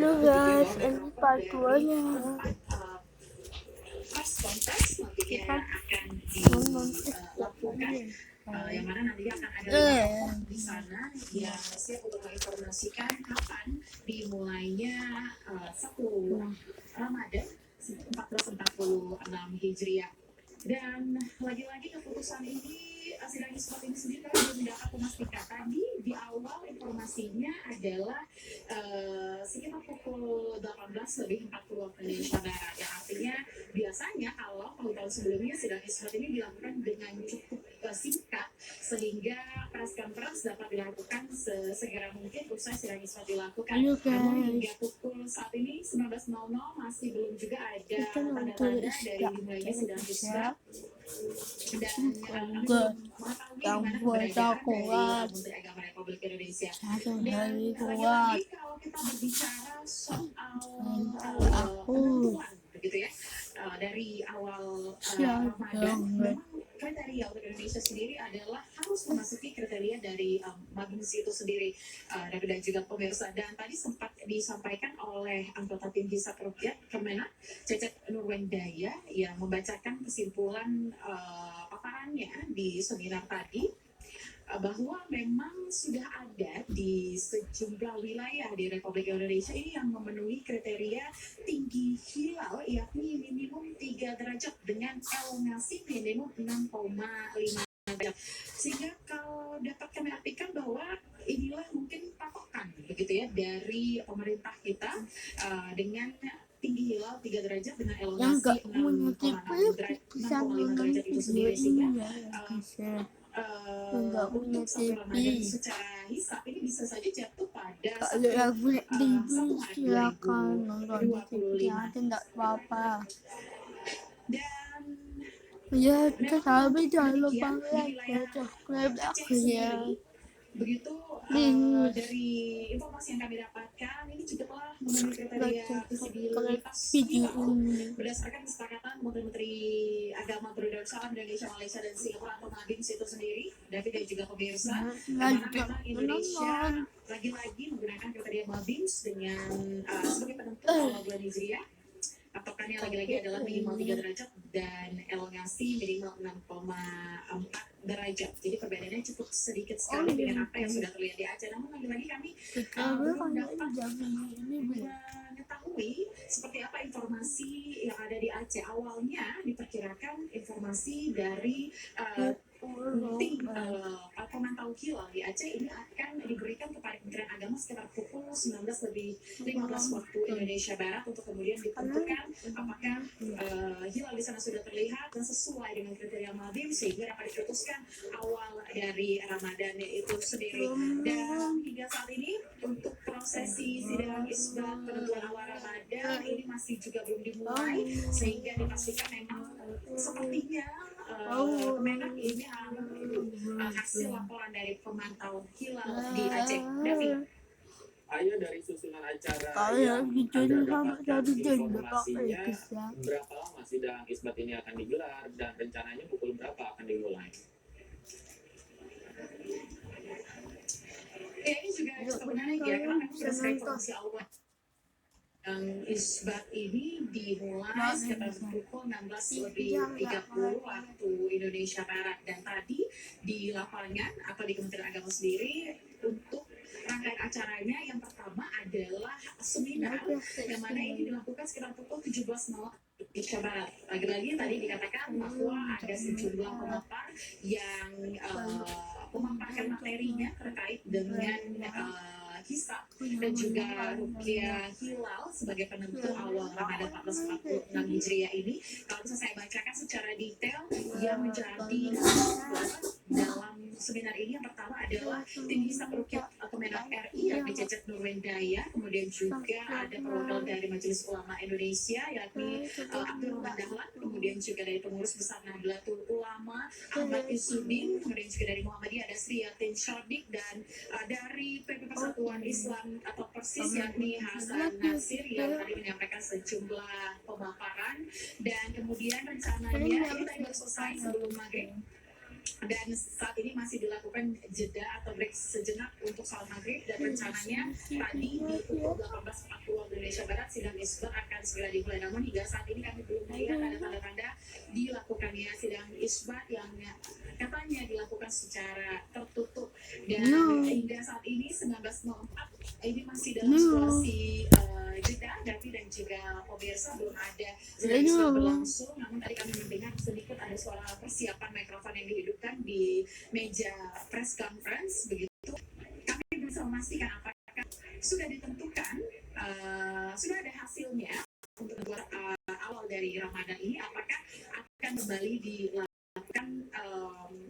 Halo guys, ini part 2-nya. Kita nonton yang mana nanti akan ada di sana yang siap untuk menginformasikan kapan dimulainya 1 Ramadan 1446 Hijriah. Dan lagi-lagi keputusan ini, sidang isbat ini sendiri kami belum dapat memastikan. Tadi di awal informasinya adalah sekitar pukul 18:40 waktu Indonesia Barat. Yang artinya biasanya kalau tahun-tahun sebelumnya sidang isbat ini dilakukan dengan cukup singkat sehingga press conference dapat dilakukan sesegera mungkin usai sidang isbat dilakukan. Namun hingga pukul saat ini 19.00 masih belum juga ada tanda-tanda dari dimulainya sidang isbat. Dan yang buat aku kuat Menteri Agama Republik Indonesia. satu Dan hari kuat lagi-lagi kalau kita berbicara soal aku penentuan begitu ya, dari awal Ramadan, memang kriteria untuk Indonesia sendiri adalah harus memasuki kriteria dari Majelis itu sendiri, dan juga pemirsa. Dan tadi sempat disampaikan oleh anggota tim Hisab Rukyat Kemenak Cecep Nurwendaya yang membacakan kesimpulan paparannya di seminar tadi, bahwa memang sudah ada di sejumlah wilayah di Republik Indonesia ini yang memenuhi kriteria tinggi hilal, yakni minimum 3 derajat dengan elongasi minimum 6,5 derajat. Sehingga kalau dapat kami artikan bahwa inilah mungkin patokan begitu ya dari pemerintah kita, dengan tinggi hilal 3 derajat dengan yang elongasi gak punya TV 6,5 derajat itu sendiri, sehingga nggak punya untuk 1 TV. Ramadan secara hisab ini bisa saja jatuh pada Kalau yang punya TV 1 Maret silakan nonton di TV 2025. aja, nggak apa-apa. Dan Ya, tapi jangan lupa demikian di like wilayah ya, subscribe Aceh aku ya. sendiri, begitu dari informasi yang kami dapatkan ini juga telah memenuhi kriteria visibilitas Video hilal ini berdasarkan kesepakatan Menteri Agama Darussalam Indonesia, Malaysia dan Singapura atau MABIMS itu sendiri, David dan juga pemirsa, karena memang Indonesia lagi-lagi menggunakan kriteria MABIMS dengan sebagai penentu awal bulan Hijriah. Patokannya lagi-lagi adalah minimal 3 derajat dan elongasi minimal 6,4 derajat. Jadi perbedaannya cukup sedikit sekali dengan apa yang sudah terlihat di Aceh. Namun lagi-lagi kami belum dapat mengetahui seperti apa informasi yang ada di Aceh. Awalnya diperkirakan informasi dari tim pemantau hilal di Aceh ini akan diberikan kepada Kementerian Agama sekitar pukul 19:15 waktu Indonesia Barat untuk kemudian ditentukan apakah hilal di sana sudah terlihat dan sesuai dengan kriteria MABIM sehingga dapat diputuskan awal dari Ramadan itu sendiri. Dan hingga saat ini untuk prosesi sidang isbat penentuan awal Ramadan ini masih juga belum dimulai, sehingga dipastikan memang sepertinya Kemenak ini hasil laporan dari pemantau hilal di Aceh. David. Ayo dari susunan acara yang Anda sama dapatkan tadi jadi informasinya, ya. berapa lama sidang isbat ini akan digelar dan rencananya pukul berapa akan dimulai? Ya, ini juga cukup menarik ya, karena memang berdasarkan informasi awal isbat ini dimulai sekitar pukul 16:30 waktu Indonesia Barat, dan tadi di lapangan atau di Kementerian Agama sendiri untuk rangkaian acaranya yang pertama adalah seminar yang mana ini dilakukan sekitar pukul 17.00 Indonesia Barat. Lagi-lagi tadi dikatakan bahwa ada sejumlah pemapar yang memaparkan materinya terkait dengan hisab dan juga rukyah hilal sebagai penentu awal Ramadan 1446 Hijriah ini. Kalau bisa saya bacakan secara detail yang menjadi dalam seminar ini, yang pertama adalah tim hisab rukyat Kemenak RI yakni Cecep Nurwendaya, kemudian juga ada perwakilan dari Majelis Ulama Indonesia yakni Abdul Rahman Dahlan, kemudian juga dari pengurus besar Nahdlatul Ulama Ahmad Isudin, kemudian juga dari Muhammadiyah ada Sri Yatin Shardik, dan dari PP Persatuan Islam atau Persis yakni Hasan Nasir yang tadi menyampaikan sejumlah pemaparan. Dan kemudian rencananya ini tadi baru selesai sebelum maghrib, dan saat ini masih dilakukan jeda atau break sejenak untuk salat maghrib, dan rencananya tadi di pukul 18.40 Indonesia Barat, sidang isbat akan segera dimulai. Namun hingga saat ini kami belum melihat ada tanda-tanda dilakukannya sidang isbat yang katanya dilakukan secara tertutup. Dan hingga saat ini 19.04 ini masih dalam situasi jeda, Davi dan juga pemirsa, belum ada sidang isbat berlangsung. Namun tadi kami mendengar sedikit ada suara persiapan mikrofon yang dihidupkan di meja press conference begitu. Kami bisa memastikan apakah sudah ditentukan, sudah ada hasilnya untuk buat awal dari Ramadan ini, apakah akan kembali dilakukan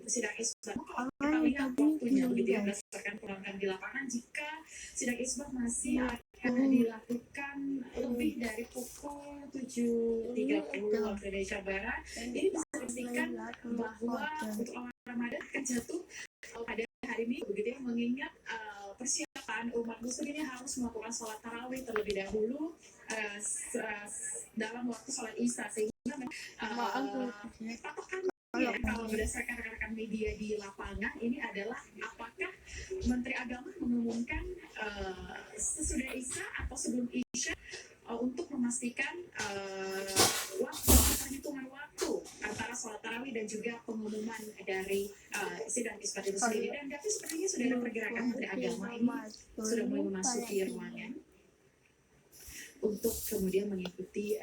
sidang isbat. Kalau kita lihat waktunya begitu ya, berdasarkan pengamatan di lapangan, jika sidang isbat masih akan dilakukan lebih dari pukul 7.30 waktu Indonesia Barat, ini bisa dipastikan bahwa untuk awal Ramadan akan jatuh pada hari ini begitu ya, mengingat persiapan umat muslim ini harus melakukan sholat tarawih terlebih dahulu dalam waktu sholat isya, sehingga patokannya kalau berdasarkan rekan-rekan media di lapangan ini adalah apakah Menteri Agama mengumumkan sesudah isya atau sebelum isya untuk memastikan waktu, perhitungan waktu antara sholat tarawih dan juga pengumuman dari sidang isbat itu sendiri. Dan tapi sepertinya sudah ada pergerakan Menteri Agama ini sudah mulai memasuki ruangan untuk kemudian mengikuti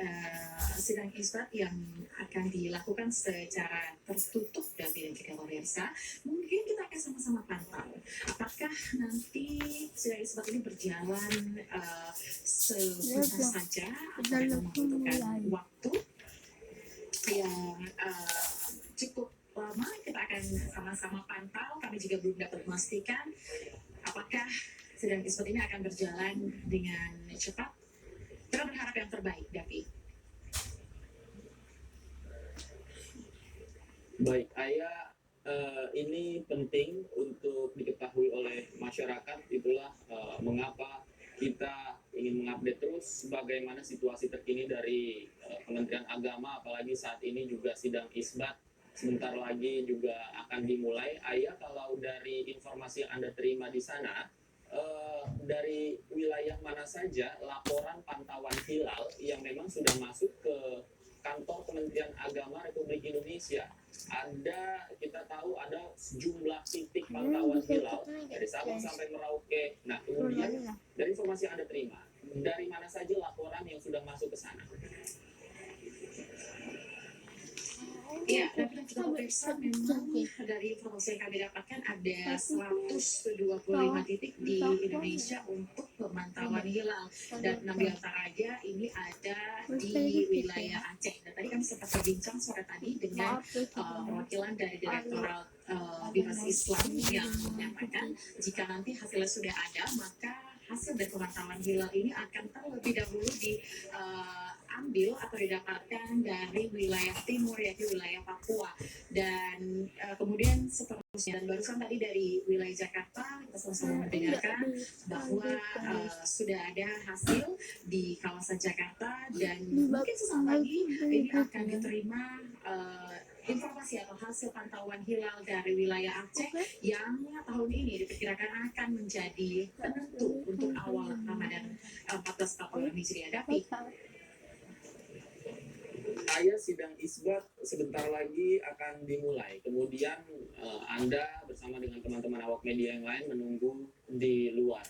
sidang isbat yang akan dilakukan secara tertutup dan juga pemirsa. Mungkin kita akan sama-sama pantau apakah nanti sidang isbat ini berjalan sebentar saja atau membutuhkan waktu yang cukup lama. Kita akan sama-sama pantau. Kami juga belum dapat memastikan apakah sidang isbat ini akan berjalan dengan cepat. Kita berharap yang terbaik, Davi. Baik, Ayah, ini penting untuk diketahui oleh masyarakat. Itulah mengapa kita ingin mengupdate terus bagaimana situasi terkini dari Kementerian Agama, apalagi saat ini juga sidang isbat sebentar lagi juga akan dimulai. Ayah, kalau dari informasi yang Anda terima di sana, dari wilayah mana saja laporan pantauan hilal yang memang sudah masuk ke kantor Kementerian Agama Republik Indonesia? Kita tahu ada sejumlah titik pantauan hilal dari Sabang sampai Merauke. Nah, kemudian dari informasi yang Anda terima, dari mana saja laporan yang sudah masuk ke sana? Ya, dan juga pemirsa, memang dari informasi yang kami dapatkan ada 125 titik di Indonesia untuk pemantauan hilal, dan 6 diantaranya ini ada di wilayah Aceh. Dan tadi kami sempat berbincang sore tadi dengan perwakilan dari Direktorat Bimas Islam yang menyampaikan jika nanti hasilnya sudah ada, maka hasil dari pemantauan hilal ini akan terlebih dahulu diambil atau didapatkan dari wilayah timur, yaitu wilayah Papua, dan kemudian seterusnya. Dan barusan tadi dari wilayah Jakarta kita sama-sama mendengarkan bahwa sudah ada hasil di kawasan Jakarta, dan mungkin sesaat lagi ini akan diterima informasi atau hasil pantauan hilal dari wilayah Aceh yang tahun ini diperkirakan akan menjadi penentu untuk awal Ramadan 1440 Hijriah. Dapi. Ayah, sidang isbat sebentar lagi akan dimulai. Kemudian Anda bersama dengan teman-teman awak media yang lain menunggu di luar.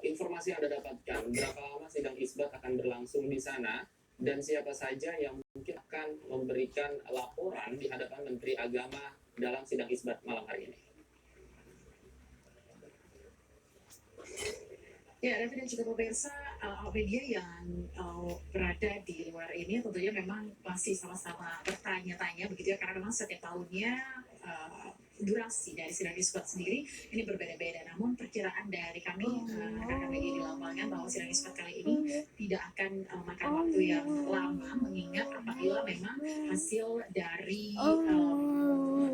Informasi yang Anda dapatkan, berapa lama sidang isbat akan berlangsung di sana? Dan siapa saja yang mungkin akan memberikan laporan di hadapan Menteri Agama dalam sidang isbat malam hari ini? Ya, David dan juga pemirsa, media yang berada di luar ini tentunya memang masih sama-sama bertanya-tanya begitu ya, karena memang setiap tahunnya durasi dari sidang isbat sendiri ini berbeda-beda. Namun perkiraan dari kami rekan-rekan media di lapangan bahwa sidang isbat kali ini tidak akan makan waktu yang lama, mengingat apabila memang hasil dari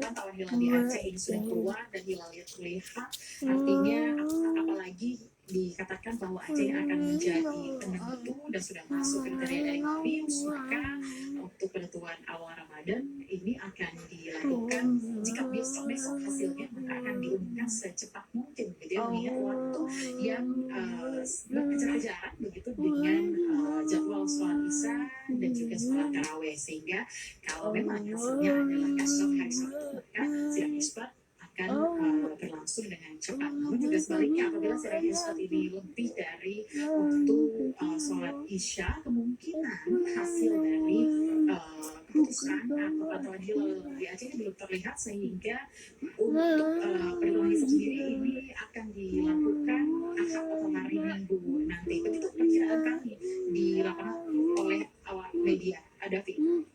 pantauan hilal di Aceh ini sudah keluar dan hilalnya terlihat, artinya apalagi dikatakan bahwa Aceh akan menjadi penentu dan sudah masuk kriteria dari BIMS, maka untuk penentuan awal Ramadan ini akan dilakukan jika besok hasilnya, maka akan diumumkan secepat mungkin gitu ya, mengingat waktu yang berkejar-kejaran begitu dengan sehingga kalau memang hasilnya adalah esok hari Sabtu, maka sidang isbat akan berlangsung dengan cepat. Namun juga sebaliknya, apabila sidang isbat ini lebih dari waktu sholat isya, kemungkinan hasil dari keputusan atau pantauan hilal di Aceh ini belum terlihat, sehingga untuk perhitungan hisap sendiri ini akan dilakukan Ahad atau hari Minggu nanti. Begitu perkiraan kami di lapangan oleh awak media. Davi.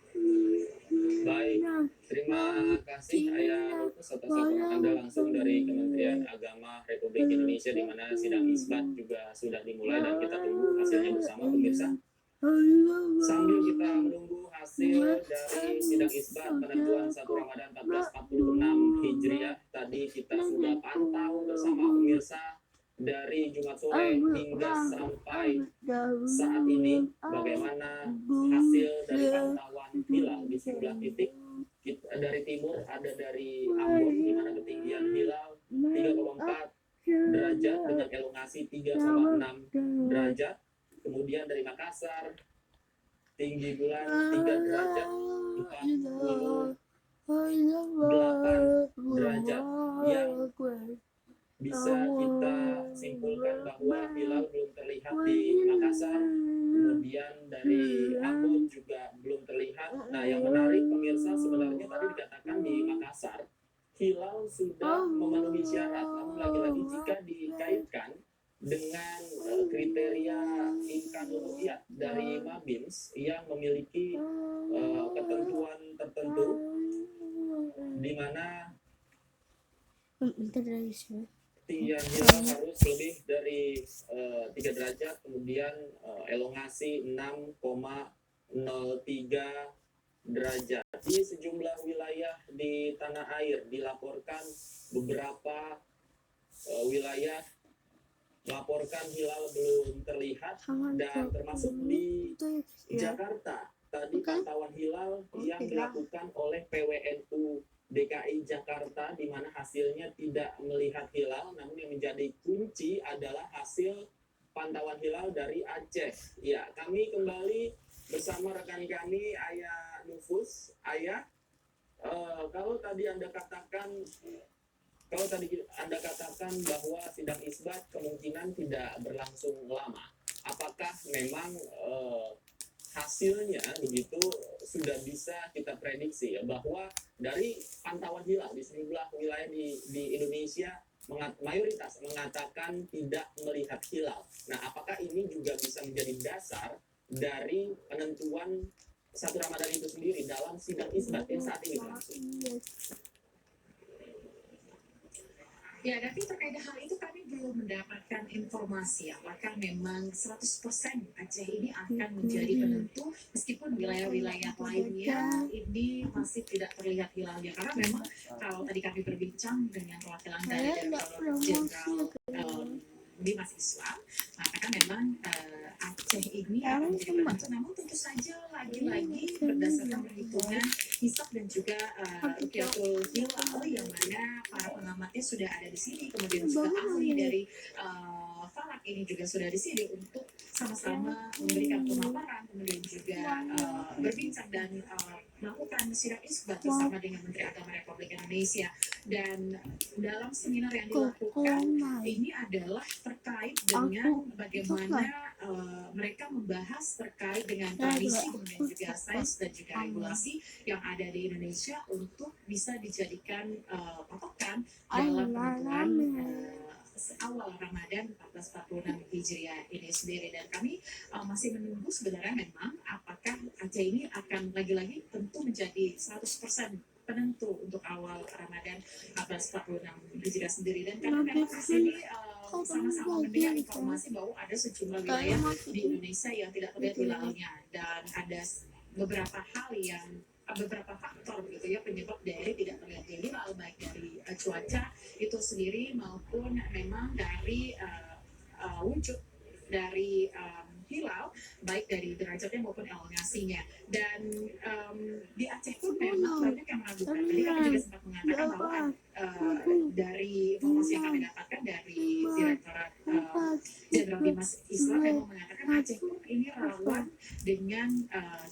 Baik, terima kasih Ayah Lupus atas laporan Anda langsung dari Kementerian Agama Republik Indonesia, di mana sidang isbat juga sudah dimulai dan kita tunggu hasilnya bersama pemirsa. Sambil kita menunggu hasil dari sidang isbat penentuan 1 Ramadan 1446 Hijriah, tadi kita sudah pantau bersama pemirsa dari Jumat sore hingga sampai saat ini bagaimana hasil dari pantauan hilal di sejumlah titik. Dari timur ada dari Ambon, di mana ketinggian hilal 3,4 derajat dengan elongasi 3,6 derajat. Kemudian dari Makassar, tinggi bulan 3 derajat 48 derajat, yang bisa kita simpulkan bahwa hilal belum terlihat di Makassar. Kemudian dari Ambon juga belum terlihat. Nah, yang menarik pemirsa, sebenarnya tadi dikatakan di Makassar hilal sudah memenuhi syarat, namun lagi-lagi jika dikaitkan dengan kriteria imkanul ru'yat dari Mabins yang memiliki ketentuan tertentu, di mana ketinggian hilal harus lebih dari 3 derajat, kemudian elongasi 6,03 derajat. Di sejumlah wilayah di tanah air dilaporkan beberapa wilayah melaporkan hilal belum terlihat, dan termasuk di Jakarta. Tadi pantauan hilal yang dilakukan oleh PWNU DKI Jakarta, di mana hasilnya tidak melihat hilal, namun yang menjadi kunci adalah hasil pantauan hilal dari Aceh. Ya, kami kembali bersama rekan kami Ayah Nufus. Ayah, kalau tadi Anda katakan bahwa sidang isbat kemungkinan tidak berlangsung lama, apakah memang hasilnya begitu sudah bisa kita prediksi ya, bahwa dari pantauan hilal di sejumlah wilayah di Indonesia mayoritas mengatakan tidak melihat hilal. Nah, apakah ini juga bisa menjadi dasar dari penentuan 1 Ramadan itu sendiri dalam sidang isbat yang saat ini berlangsung? Ya, tapi terkait hal itu kami belum mendapatkan informasi apakah memang 100% Aceh ini akan menjadi penentu, meskipun wilayah-wilayah lainnya ini masih tidak terlihat hilalnya. Karena memang kalau tadi kami berbincang dengan perwakilan dari Jenderal Bimas Islam, mengatakan memang Aceh ini akan menjadi penentu, namun tentu saja lagi-lagi berdasarkan perhitungan hisab dan juga ruqyatul hilal, yang mana para pengamatnya sudah ada di sini, kemudian juga ahli dari falak ini juga sudah di sini untuk sama-sama memberikan pemaparan, kemudian juga berbincang dan melakukan sidang isbat bersama dengan Menteri Agama Republik Indonesia. Dan dalam seminar yang dilakukan ini adalah terkait dengan bagaimana mereka membahas terkait dengan tradisi, kemudian juga sains dan juga regulasi yang ada di Indonesia untuk bisa dijadikan patokan dalam penentuan awal Ramadan 1446 Hijriah ini sendiri. Dan kami masih menunggu sebenarnya memang apakah Aceh ini akan lagi-lagi tentu menjadi 100% penentu untuk awal Ramadan 1446 Hijriah sendiri. Dan kami memang di sini sama-sama mendengar informasi bahwa ada sejumlah wilayah di Indonesia yang tidak terlihat hilalnya, dan ada beberapa faktor begitu ya penyebab dari tidak terlihat hilal, baik dari cuaca itu sendiri maupun memang dari wujud dari hilal, baik dari derajatnya maupun elongasinya. Dan di Aceh pun memang banyak yang meragukan. Tadi kami juga sempat mengatakan bahwa dari informasi yang kami dapatkan dari Direktorat Jenderal Bimas Islam memang mengatakan Aceh pun ini rawan dengan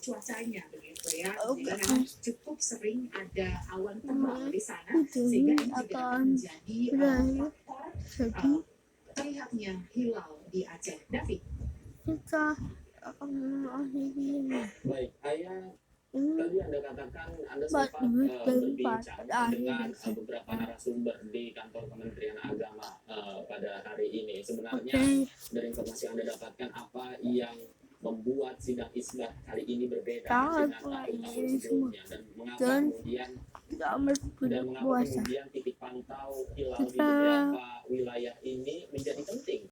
cuacanya begitu ya. Jadi memang cukup sering ada awan tebal di sana sehingga ini juga akan menjadi faktor terlihatnya hilal di Aceh. David. Kita akan mengakhiri ini. Baik, Ayah, Ini tadi Anda katakan Anda buat sempat duit dari berbincang pada dengan akhir. beberapa narasumber di kantor Kementerian Agama pada hari ini. Sebenarnya Oke, dari informasi yang Anda dapatkan, apa yang membuat sidang isbat kali ini berbeda Jangan dengan mulai tahun-tahun ini sebelumnya, dan mengapa Dan kemudian tidak berpuasa. kemudian titik pantau hilal di Kita beberapa wilayah ini menjadi penting